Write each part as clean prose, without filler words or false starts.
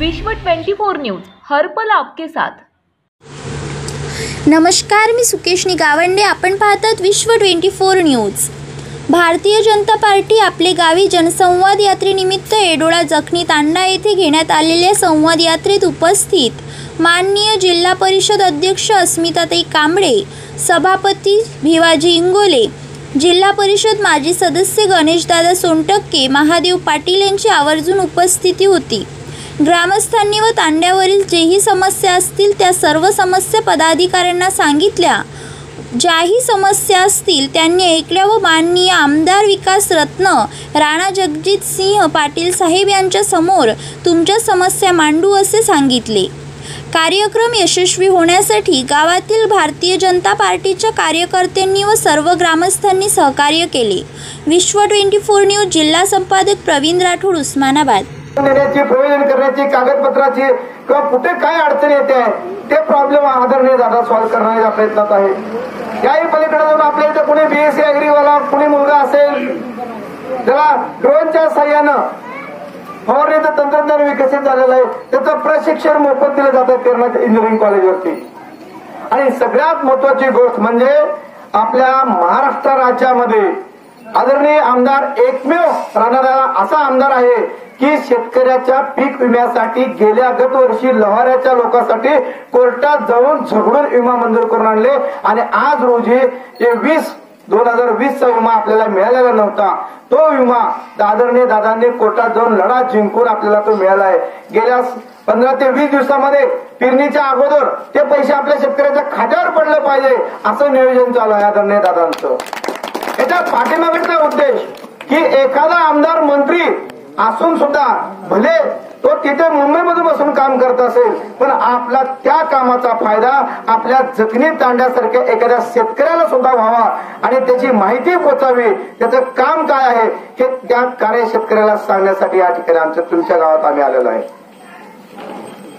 विश्व 24 न्यूज हर पल आपके साथ। नमस्कार, मी सुकेशनी गावंडे। आपण पाहतात विश्व 24 न्यूज। भारतीय जनता पार्टी आपले गावी जनसंवाद यात्रेनिमित्त येडोळा जखनी तांडा येथे घेण्यात आलेल्या संवाद यात्रेत उपस्थित माननीय जिल्हा परिषद अध्यक्ष अस्मिताताई कांबळे, सभापती भिवाजी इंगोले, जिल्हा परिषद माजी सदस्य गणेशदादा सोनटक्के, महादेव पाटील यांची आवर्जून उपस्थिती होती। ग्रामस्थांनी व तांड्यावरील जेही समस्या असतील त्या सर्व समस्या पदाधिकाऱ्यांना सांगितल्या। ज्याही समस्या असतील त्यांनी ऐकल्या व माननीय आमदार विकास रत्न राणा जगजित सिंह पाटील साहेब यांच्या समोर तुमच्या समस्या मांडू असे सांगितले। कार्यक्रम यशस्वी होण्यासाठी गावातील भारतीय जनता पार्टीच्या कार्यकर्त्यांनी व सर्व ग्रामस्थांनी सहकार्य केले। विश्व 24 न्यूज जिल्हा संपादक प्रवीण राठोड, उस्मानाबाद। देण्याची प्रयोजन करण्याची कागदपत्राची किंवा कुठे काय अडचण येते ते प्रॉब्लेम आदरणीय दादा सॉल्व्ह करण्याच्या प्रयत्नात आहे। याही पलीकडे जाऊन आपल्या इथे कुणी बीएससी ॲग्रीवाला कुणी मुलगा असेल त्याला ड्रोनच्या साह्यानं फवारणीचं तंत्रज्ञान विकसित झालेलं आहे, त्याचं प्रशिक्षण मोफत दिलं जातं तेरणा इंजिनिअरिंग कॉलेजवरती। आणि सगळ्यात महत्वाची गोष्ट म्हणजे आपल्या महाराष्ट्र राज्यामध्ये आदरणीय आमदार एकमेव राहणारा असा आमदार आहे की शेतकऱ्याच्या पीक विम्यासाठी गेल्या गत वर्षी लवाऱ्याच्या लोकांसाठी कोर्टात जाऊन झगडून विमा मंजूर करून आणले आणि आज रोजी 2020 चा विमा आपल्याला मिळालेला नव्हता। तो विमा आदरणीय दादांनी कोर्टात जाऊन लढा जिंकून आपल्याला तो मिळाला आहे। गेल्या 15 ते 20 दिवसामध्ये पेरणीच्या अगोदर ते पैसे आपल्या शेतकऱ्याच्या खात्यावर पडले पाहिजे असं नियोजन चालू आहे आदरणीय दादांचं। याच्या पाठीमागचा उद्देश की एखादा आमदार मंत्री असून सुद्धा भले तो तिथे मुंबईमध्ये बसून काम करत असेल पण आपला त्या कामाचा फायदा आपल्या जखनी तांड्यासारख्या एखाद्या शेतकऱ्याला सुद्धा व्हावा आणि त्याची माहिती पोचावी, त्याचं काम काय आहे हे त्या कार्य शेतकऱ्याला सांगण्यासाठी या ठिकाणी आमच्या तुमच्या गावात आम्ही आलेलो आहे।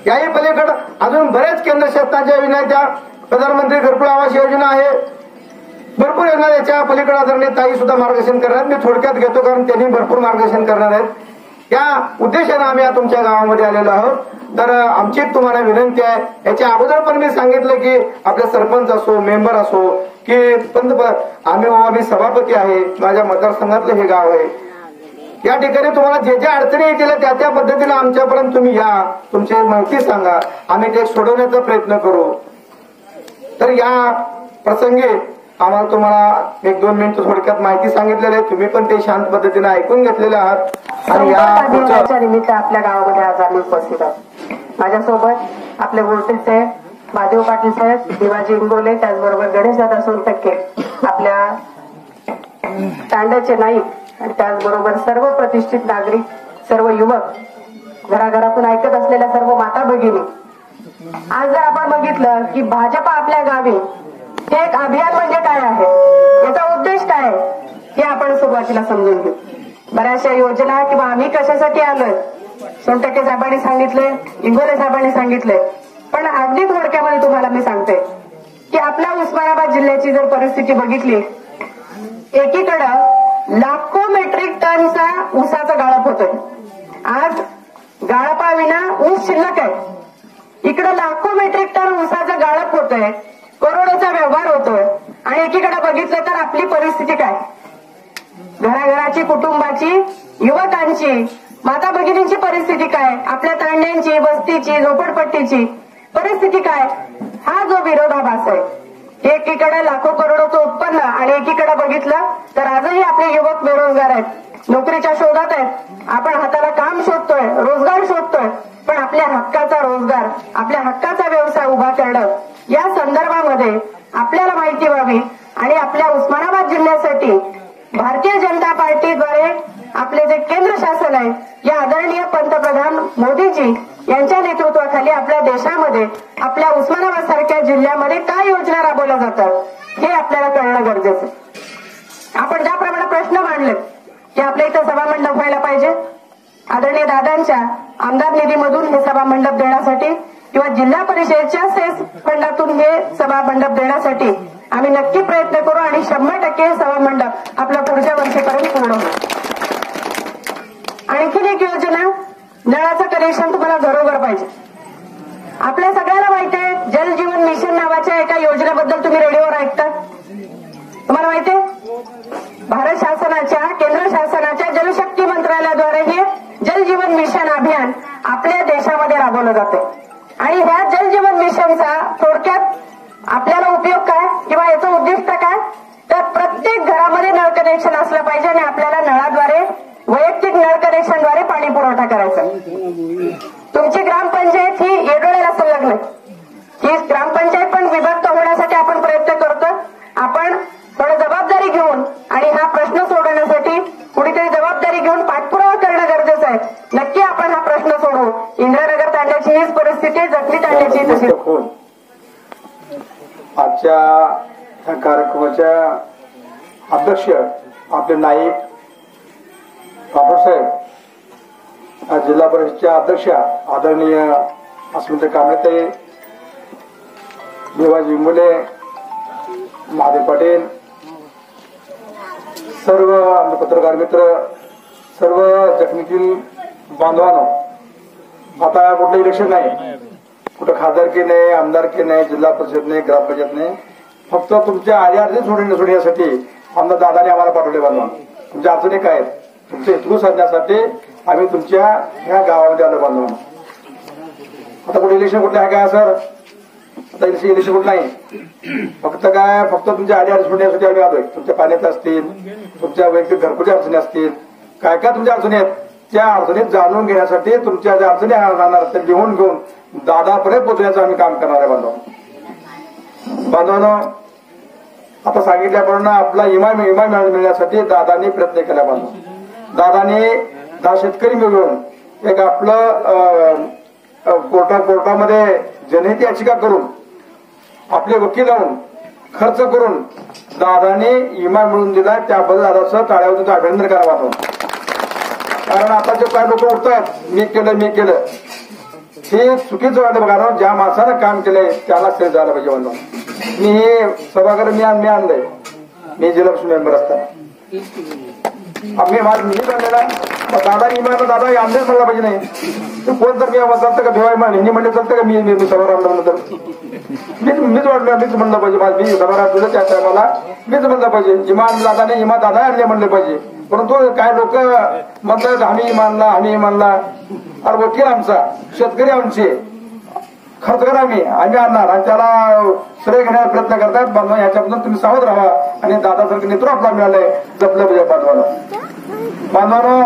याही पलीकडे अजून बरेच केंद्र शासनाच्या विनंत्या, प्रधानमंत्री घरकुल आवास योजना आहे, भरपूर योजना। याच्या पलीकडे आदरणीय ताई सुद्धा मार्गदर्शन करणार, मी थोडक्यात घेतो कारण त्यांनी भरपूर मार्गदर्शन करणार आहेत। त्या उद्देशाने आम्ही तुमच्या गावामध्ये आलेलो आहोत। तर आमची तुम्हाला विनंती आहे, याच्या अगोदर पण मी सांगितलं की आपले सरपंच असो, मेंबर असो की आम्ही सभापती आहे, माझ्या मतदारसंघातलं हे गाव आहे। या ठिकाणी तुम्हाला जे ज्या अडचणी येतील त्या पद्धतीने आमच्यापर्यंत तुम्ही या, तुमची माहिती सांगा, आम्ही ते सोडवण्याचा प्रयत्न करू। तर या प्रसंगी आम्हाला तुम्हाला 1-2 मिनिट थोडक्यात माहिती सांगितलेली आहे, तुम्ही पण ते शांत पद्धतीने ऐकून घेतलेले आहात। आणि या निमित्त आपल्या गावामध्ये आज आम्ही उपस्थित आहोत। माझ्यासोबत आपले वोल्टेज साहेब, महादेव पाटील साहेब, भिवाजी इंगोले, त्याचबरोबर गणेशदादा सोनटक्के, आपल्या तांड्याचे नाईक आणि त्याचबरोबर सर्व प्रतिष्ठित नागरिक, सर्व युवक, घराघरातून ऐकत असलेल्या सर्व माता भगिनी। आज जर आपण बघितलं की भाजप आपल्या गावी हे एक अभियान म्हणजे काय आहे, याचा उद्देश काय आहे हे आपण सुरुवातीला समजून घेऊ। बऱ्याचशा योजना किंवा आम्ही कशासाठी आलोय सोनटक्के साहेबांनी सांगितले, इंगोले साहेबांनी सांगितले, पण अगदी थोडक्यामध्ये तुम्हाला मी सांगते की आपल्या उस्मानाबाद जिल्ह्याची जर परिस्थिती बघितली, एकीकडं लाखो मेट्रिक टनचा ऊसाचा गाळप होतोय। आज गाळपाविना ऊस शिल्लक आहे, इकडे लाखो मेट्रिक टन ऊसाचा गाळप होतोय, करोडोचा व्यवहार होतोय आणि एकीकडे बघितलं तर आपली परिस्थिती काय, घराघराची, कुटुंबाची, युवकांची, माता भगिनींची परिस्थिती काय, आपल्या तांड्यांची, वस्तीची, झोपडपट्टीची परिस्थिती काय, हा जो विरोधाभास आहे। एकीकडे लाखो करोडोचं उत्पन्न आणि एकीकडे बघितलं तर आजही आपले युवक बेरोजगार आहेत, नोकरीच्या शोधात आहेत, आपण हाताला काम शोधतोय, रोजगार शोधतोय, पण आपल्या हक्काचा रोजगार, आपल्या हक्काचा व्यवसाय उभा करणं या संदर्भामध्ये आपल्याला माहिती व्हावी आणि आपल्या उस्मानाबाद जिल्ह्यासाठी भारतीय जनता पार्टीद्वारे आपले जे केंद्र शासन आहे, या आदरणीय पंतप्रधान मोदीजी यांच्या नेतृत्वाखाली आपल्या देशामध्ये, आपल्या उस्मानाबाद सारख्या जिल्ह्यामध्ये काय योजना राबवल्या जातात हे आपल्याला कळणं गरजेचं आहे। आपण ज्याप्रमाणे प्रश्न मांडले की आपल्या इथं सभामंडप व्हायला पाहिजे, आदरणीय दादांच्या आमदार निधीमधून हे सभामंडप देण्यासाठी किंवा जिल्हा परिषदेच्या सेस फंडातून हे सभामंडप देण्यासाठी आम्ही नक्की प्रयत्न करू आणि 100% हे सभामंडप आपल्या पुढच्या वर्षीपर्यंत पूर्ण होईल। आणखीन एक योजना नळाचं कनेक्शन तुम्हाला घरोघर पाहिजे. आपल्या सगळ्याला माहिती आहे जल जीवन मिशन नावाच्या एका योजनेबद्दल तुम्ही रेडिओवर ऐकता. तुम्हाला माहिती आहे भारत शासनाच्या केंद्र शासनाच्या जलशक्ती मंत्रालयाद्वारे हे जल जीवन मिशन अभियान आपल्या देशामध्ये राबवलं जाते. आणि ह्या जल जीवन मिशनचा थोडक्यात आपल्याला उपयोग काय किंवा याचं उद्दिष्ट काय, तर प्रत्येक घरामध्ये नळ कनेक्शन असलं पाहिजे आणि आपल्याला नळाद्वारे वैयक्तिक नळ कनेक्शनद्वारे पाणी पुरवठा करायचा. तुमची ग्रामपंचायत ही येडोळ्याला संलग्न आहे. ही ग्रामपंचायत पण विभक्त होण्यासाठी आपण प्रयत्न करतो. आपण थोडी जबाबदारी घेऊन आणि हा प्रश्न सोडवण्यासाठी कुणीतरी जबाबदारी घेऊन पाठपुरावा करणं गरजेचं आहे. नक्की आपण हा प्रश्न सोडवू. इंदिरानगर तांड्याची हीच परिस्थिती आहे, जखमी तांड्याची तशी. आजच्या ह्या कार्यक्रमाच्या अध्यक्ष आपले नाईक बापूसाहेब, जिल्हा परिषदच्या अध्यक्षा आदरणीय अस्मिता कांबळेताई, भिवाजी मुले, महादेव पाटील, सर्व आमचे पत्रकार मित्र, सर्व जखमीतील बांधवांनो, आता कुठलं इलेक्शन नाही, कुठं खासदारकी नाही, आमदारकी नाही, जिल्हा परिषद नाही, ग्रामपंचायत नाही, फक्त तुमच्या आर्यार्थ सोडण्यासाठी आमदार दादाने आम्हाला पाठवले. बांधवांनो, तुमच्या अडचणी काय आहेत तुमचे हेतू साधण्यासाठी आम्ही तुमच्या ह्या गावामध्ये आलो. बांधवांनो, आता कुठे इलेक्शन कुठलं आहे काय सर? आता इलेक्शन कुठलं नाही, फक्त तुमच्या आर्यार्थ सोडण्यासाठी आम्ही आलोय. तुमच्या पाण्यात असतील, तुमच्या वैयक्तिक घरगुती अडचणी असतील, काय काय तुमच्या अडचणी आहेत त्या अडचणीत जाणून घेण्यासाठी तुमच्या ज्या अडचणी राहणार त्या लिहून घेऊन दादापर्यंत पोहोचण्याचं आम्ही काम करणार आहे. बांधवांनो, आता सांगितल्याप्रमाणे आपला इमा मिळण्यासाठी दादांनी प्रयत्न केला. दादांनी 10 शेतकरी मिळून एक आपलं कोर्टामध्ये जनहित याचिका करून आपले वकील लावून खर्च करून दादांनी इमा मिळून दिला. त्याबद्दल दादाचं टाळ्यावर अभिनंदन करावं. कारण आता जे काय लोक उठतात मी केलं हे चुकीचं वाटलं. कारण ज्या माणसानं काम केलंय त्याला श्रेय झालं पाहिजे. म्हणून मी हे सभागृह मी आणलंय. मी जिल्हा मेंबर असताना मी बनलेला दादा इमाला दादा आमदार म्हणला पाहिजे नाही. कोण तर मी चालतं का भिवाई हिंदी म्हणलं चालतं का? मी सभा आणलं तर मीच वाटलं, मीच म्हणलं पाहिजे. मी सभा आणलं त्या टायमाला मीच म्हणलं पाहिजे. इमान दादा आणले म्हणले पाहिजे. परंतु काय लोक म्हणतात आम्ही इमानला. अरे वकील आमचा, शेतकरी आमचे, खर्च करा आम्ही आणणार आणि त्याला श्रेय घेण्याचा प्रयत्न करतात. बांधवा याच्यापासून तुम्ही सावध राहा आणि दादासारखं नेतृत्व आपला मिळालंय जपलं पाहिजे. बांधवानो,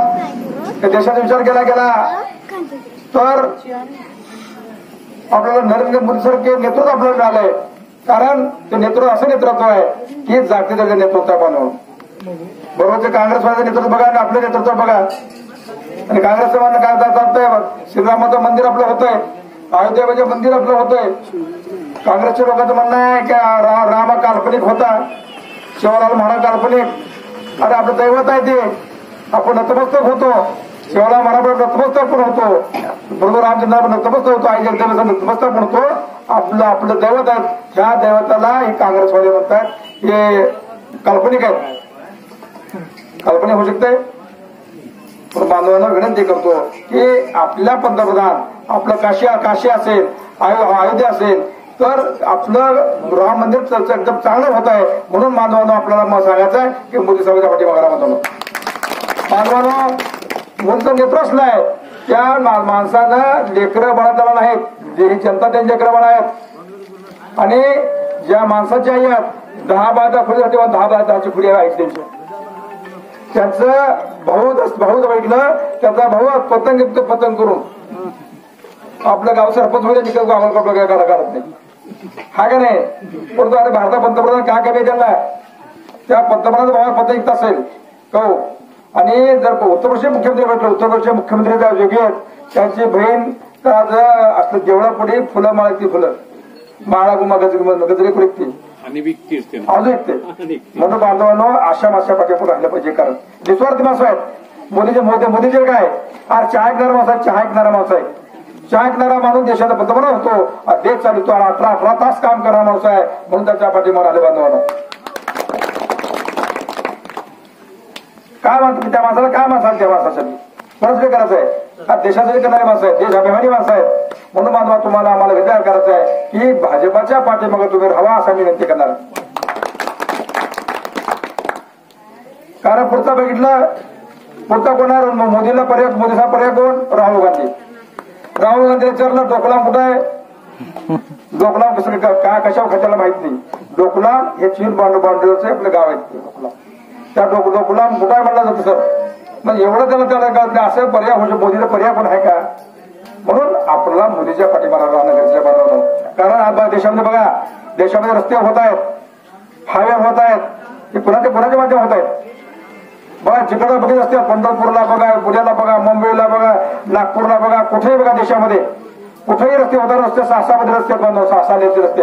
देशाचा विचार केला गेला तर आपल्याला नरेंद्र मोदी सारखे नेतृत्व आपल्याला मिळालंय. कारण ते नेतृत्व असं नेतृत्व आहे की जागतिक दर्जाचं नेतृत्व आहे. बांधव बरोबरचे काँग्रेसवाल्याचं नेतृत्व बघा आणि आपलं नेतृत्व बघा. आणि काँग्रेसचं म्हणणं काय चालतंय, श्रीरामाचं मंदिर आपलं होतंय, अयोध्यामध्ये मंदिर आपलं होतंय. काँग्रेसच्या लोकांचं म्हणणं आहे की राम काल्पनिक होता, शिवलाल महाराज काल्पनिक. अरे आपलं दैवत आहे ते, आपण नतमस्तक होतो. शिवलाल महाराज नतमस्तक पण होतो, बरोबर रामचंद्र नतमस्तक होतो, आई जगदंबेचा नतमस्तक पण होतो. आपलं दैवत आहे. ह्या दैवताला हे काँग्रेसवाले म्हणतात हे काल्पनिक आहेत. काल्पनिक होऊ शकते. पण बांधवांना विनंती करतो की आपल्या पंतप्रधान आपलं काशी असेल, अयोध्या असेल तर आपलं राम मंदिर एकदम चांगलं होत आहे. म्हणून बांधवांना आपल्याला सांगायचं आहे की मोदी साहेबांच्या पाठीमागे बांधवांनो मोदीचं नेतृत्व असलंय. त्या माणसानं लेकरं बाळा त्याला नाहीत, जी जनता त्यांची लेकरं बाळा आहेत. आणि ज्या माणसाच्या आहेत 10-12 खुली तेव्हा 10-10 खुली आहेत त्यांची. त्याचं भाऊ बघितलं, त्याचा भाऊ पतंग करून आपलं गाव सरपंच होईल तिकडे गावाला काढत नाही. हा का नाही? परंतु आता भारतात पंतप्रधान काय कमी त्यांना त्या पंतप्रधान भावाला पतंग असेल कहो. आणि जर उत्तर प्रदेश मुख्यमंत्री भेटलं, उत्तर प्रदेश मुख्यमंत्री योगी आहेत, त्यांची बहीण तर आज असलं जेवढा पुढे फुलं माळती फुलं माळा गुमा गजरे कुठे आणि विकते अजून विकते. म्हणून बांधवांनो अशा माणसा पाठीपुढे राहिलं पाहिजे. कारण निस्वार्थी माणसं आहेत. मोदीचे काय चहा ऐकणारा माणूस आहे, चहा ऐकणारा माणूस आहे. चहा ऐकणारा माणूस देशाचा पंतप्रधान होतो, देश चालवतो, 18 तास काम करणारा माणूस आहे. म्हणून त्याच्या पाठीमागे आले. बांधवांनो काय म्हणतो त्या माणसाला, काय माणसाला त्या माणसासाठी परत काय करायचं आहे? हा देशासाठी करणारी माणसं आहेत, देश अभिमानी माणसं आहेत. म्हणून बांधवा तुम्हाला आम्हाला विचार करायचा आहे की भाजपाच्या पाठीमागे तुम्ही राहावा असा मी विनंती करणार. कारण पुढचा बघितलं, पुढचा कोणावर मोदीला पर्याय, मोदीचा पर्याय कोण? राहुल गांधी. राहुल गांधी विचारलं डोकलाम कुठं आहे? डोकलाम कसं काय कशावर खर्चाला माहित नाही. डोकलाम हे चीन बांधवचे आपले गाव आहेत. डोकलाम त्या डोकलाम कुठं आहे म्हणलं जातं सर. मग एवढं त्याला कळत नाही असं पर्याय म्हणजे मोदीचा पर्याय पण आहे का? म्हणून आपल्याला मोदीच्या पाठीमागे राहणं गरजेचं बनवणं. कारण आज देशामध्ये बघा, देशामध्ये रस्ते होत आहेत, हायवे होत आहेत, ते कुणाच्या माध्यम होत आहेत. बघा जिकडे बघित असतात, पंढरपूरला बघा, पुण्याला बघा, मुंबईला बघा, नागपूरला बघा, कुठेही बघा देशामध्ये कुठेही रस्ते होतात. रस्ते 6-6 रस्ते बनव, 6-6 लेनचे रस्ते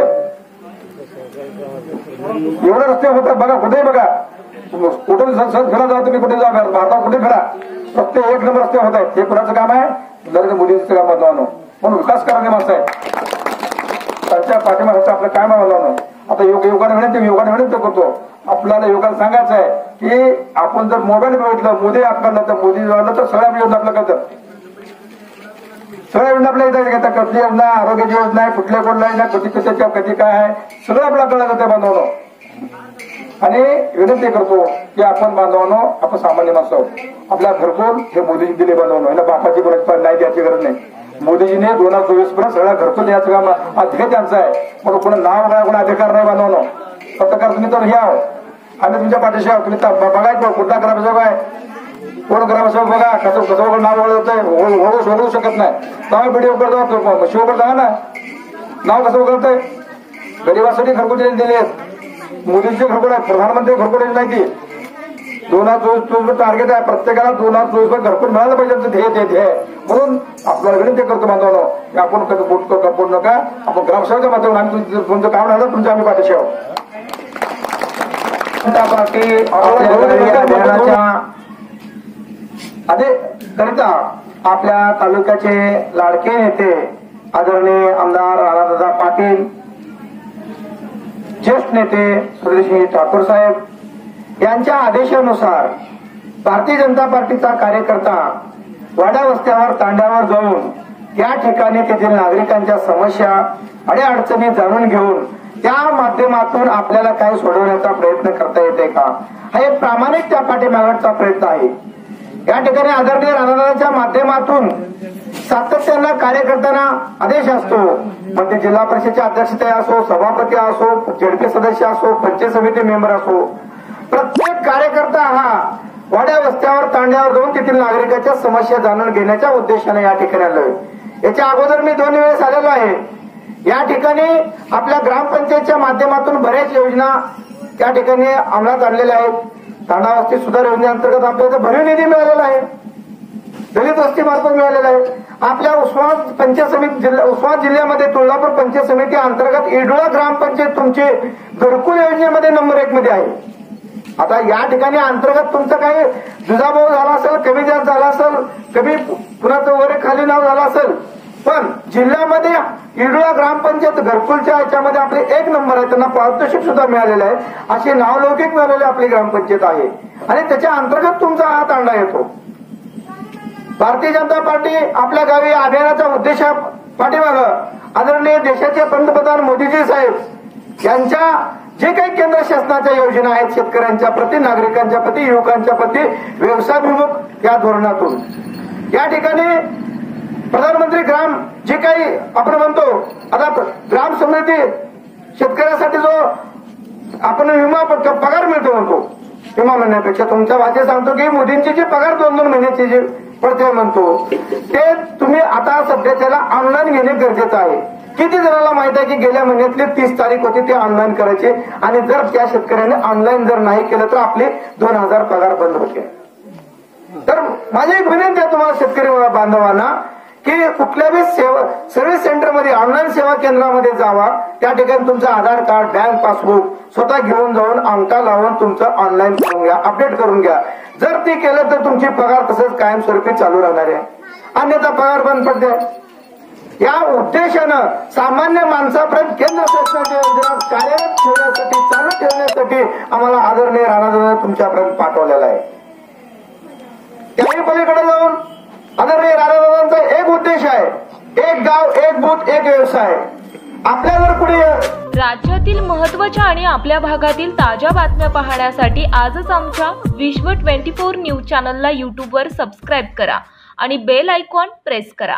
एवढे रस्ते होतात बघा, कुठेही बघा. कुठे फिरा जाऊ तुम्ही, कुठे जा भारतात कुठे फिरा, रस्ते 1 नंबर रस्ते होत आहेत. हे कुणाचं काम आहे? नरेंद्र मोदींचं काम बनवणं. म्हणून विकास करणारे माणसं आहे, त्यांच्या पाठीमागचं आपलं काय बनवणं. आता योगाने विनंती करतो, आपल्याला योगाला सांगायचं आहे की आपण जर मोबाईल बघितलं, मोदी आपल्याला तर मोदी झालं तर सगळ्या योजना आपल्या कळतात. सगळ्या योजना आपल्या इथे घेतात. कसली योजना, आरोग्याची योजना आहे, कुठल्या कोणत्या योजना, कधी काय आहे, सगळं आपल्याला कळलं जातं बांधवणं. आणि विनंती करतो की आपण बांधवानो, आपण सामान्य माणसं आहोत. आपल्या घरकुल हे मोदीजी दिले बांधवणं. याला बापाची गरज नाही, द्यायची गरज नाही. मोदीजीने 2024 पर्यंत सगळ्या घरकुल याचं काम अधिकार त्यांचं आहे. म्हणून कोणा नाव नाही, कोणा अधिकार नाही बांधवणं. पत्रकार तुम्ही तर हे आहोत, आम्ही तुमच्या पाठीशी आहोत. तुम्ही बघायचं कुठला ग्रामसेवक आहे, कोण ग्रामसेवक बघा, कसं नाव ओळखू शकत नाही. तेव्हा व्हिडिओ करतो, शिवकर जागा ना, नाव कसं ओळखतंय. गरिबासाठी घरकुल दिले, मोदींचे घरकुल आहे, प्रधानमंत्री घरकुल नाही. ती 2024 टार्गेट आहे, प्रत्येकाला 2024 घरकुल मिळालं पाहिजे, ध्येय. म्हणून आपल्याला विनंती करतो बांधवांनो की आपण कपड नका. आपण ग्रामसेवकाच्या माध्यमातून आम्ही तुमचं काम राहिलं, तुमच्या आम्ही पाठीशी आहोत. करिता आपल्या तालुक्याचे लाडके नेते आदरणीय आमदार राणादादा पाटील, ज्येष्ठ नेते सुरेशजी ठाकूर साहेब यांच्या आदेशानुसार भारतीय जनता पार्टीचा कार्यकर्ता वाड्या वस्त्यावर तांड्यावर जाऊन या ठिकाणी तेथील नागरिकांच्या समस्या अडीअडचणी जाणून घेऊन त्या माध्यमातून आपल्याला काय सोडवण्याचा प्रयत्न करता येते का, हा एक प्रामाणिक त्या पाठीमागचा प्रयत्न आहे. या ठिकाणी आदरणीय राणादादाच्या माध्यमातून सातत्यानं कार्यकर्त्यांना आदेश असतो. मग ते जिल्हा परिषदेचे अध्यक्षते असो, सभापती असो, जेडपी सदस्य असो, पंचायत समिती मेंबर असो, प्रत्येक कार्यकर्ता हा वाड्या वस्त्यावर तांड्यावर जाऊन तेथील नागरिकांच्या समस्या जाणून घेण्याच्या उद्देशाने या ठिकाणी आलोय. याच्या अगोदर मी 2 वेळेस आलेलो आहे. या ठिकाणी आपल्या ग्रामपंचायतच्या माध्यमातून बऱ्याच योजना त्या ठिकाणी अंमलात आणलेल्या आहेत. तांडा वस्ती सुधार योजनेअंतर्गत आपल्या इथे भरीव निधी मिळालेला आहे, दलित वस्ती मार्फत मिळालेला आहे. आपल्या उस्मानाबाद पंचायत समिती उस्मानाबाद जिल्ह्यामध्ये तुळजापूर पंचायत समिती अंतर्गत इडोळा ग्रामपंचायत तुमची घरकुल योजनेमध्ये नंबर 1 मध्ये आहे. आता या ठिकाणी अंतर्गत तुमचं काही दुजाभाव झाला असेल, कमी जास्त झाला असेल, कमी पुन्हा वगैरे खाली नाव झालं असेल, पण जिल्ह्यामध्ये इडोळा ग्रामपंचायत घरकुलच्या याच्यामध्ये आपले 1 नंबर आहे. त्यांना पारितोषिक सुद्धा मिळालेलं आहे. अशी नावलौकिक मिळालेली आपली ग्रामपंचायत आहे आणि त्याच्या अंतर्गत तुमचा हा तांडा येतो. भारतीय जनता पार्टी आपल्या गावी अभियानाच्या उद्देशा पाठीमागं आदरणीय देशाचे पंतप्रधान मोदीजी साहेब यांच्या जे काही केंद्र शासनाच्या योजना आहेत, शेतकऱ्यांच्या प्रति, नागरिकांच्या प्रति, युवकांच्या प्रति, व्यवसायाभिमुख या धोरणातून या ठिकाणी प्रधानमंत्री ग्राम जे काही आपण म्हणतो, आता ग्राम समृद्धी शेतकऱ्यासाठी जो आपण विमा पगार मिळतो म्हणतो, विमा म्हणण्यापेक्षा तुमच्या भाषेत सांगतो की मोदींची जी पगार 2-2 महिन्याची जी पडते म्हणतो, ते तुम्ही आता सध्याच्याला ऑनलाईन घेणे गरजेचं आहे. किती जणांना माहित आहे की गेल्या महिन्यातली 30 तारीख होती ते ऑनलाईन करायचे आणि जर त्या शेतकऱ्याने ऑनलाईन जर नाही केलं तर आपले 2000 पगार बंद होते. तर माझी एक विनंती आहे तुम्हाला शेतकरी बांधवांना की कुठल्याही सर्व्हिस सेंटरमध्ये ऑनलाईन सेवा केंद्रामध्ये जावा. त्या ठिकाणी तुमचं आधार कार्ड, बँक पासबुक स्वतः घेऊन जाऊन अंगठा लावून तुमचं ऑनलाईन करून घ्या, अपडेट करून घ्या. जर ते केलं तर तुमची पगार तसंच कायमस्वरूपी चालू राहणार आहे, अन्यथा पगार बंद पडते. या उद्देशानं सामान्य माणसापर्यंत केंद्र शासनाच्या योजना कार्यरत ठेवण्यासाठी, चालू ठेवण्यासाठी आम्हाला आदरणीय राणादादा तुमच्यापर्यंत पाठवलेला आहे. त्याही पलीकडे जाऊन आदरणीय राणादादा आहे. आपल्या जर कुणी राज्यातील महत्त्वाच्या आणि आपल्या भागातील ताज्या बातम्या पाहण्यासाठी आजच आमच्या विश्व 24 न्यूज चॅनलला यूट्यूबवर सबस्क्राईब करा आणि बेल आयकॉन प्रेस करा.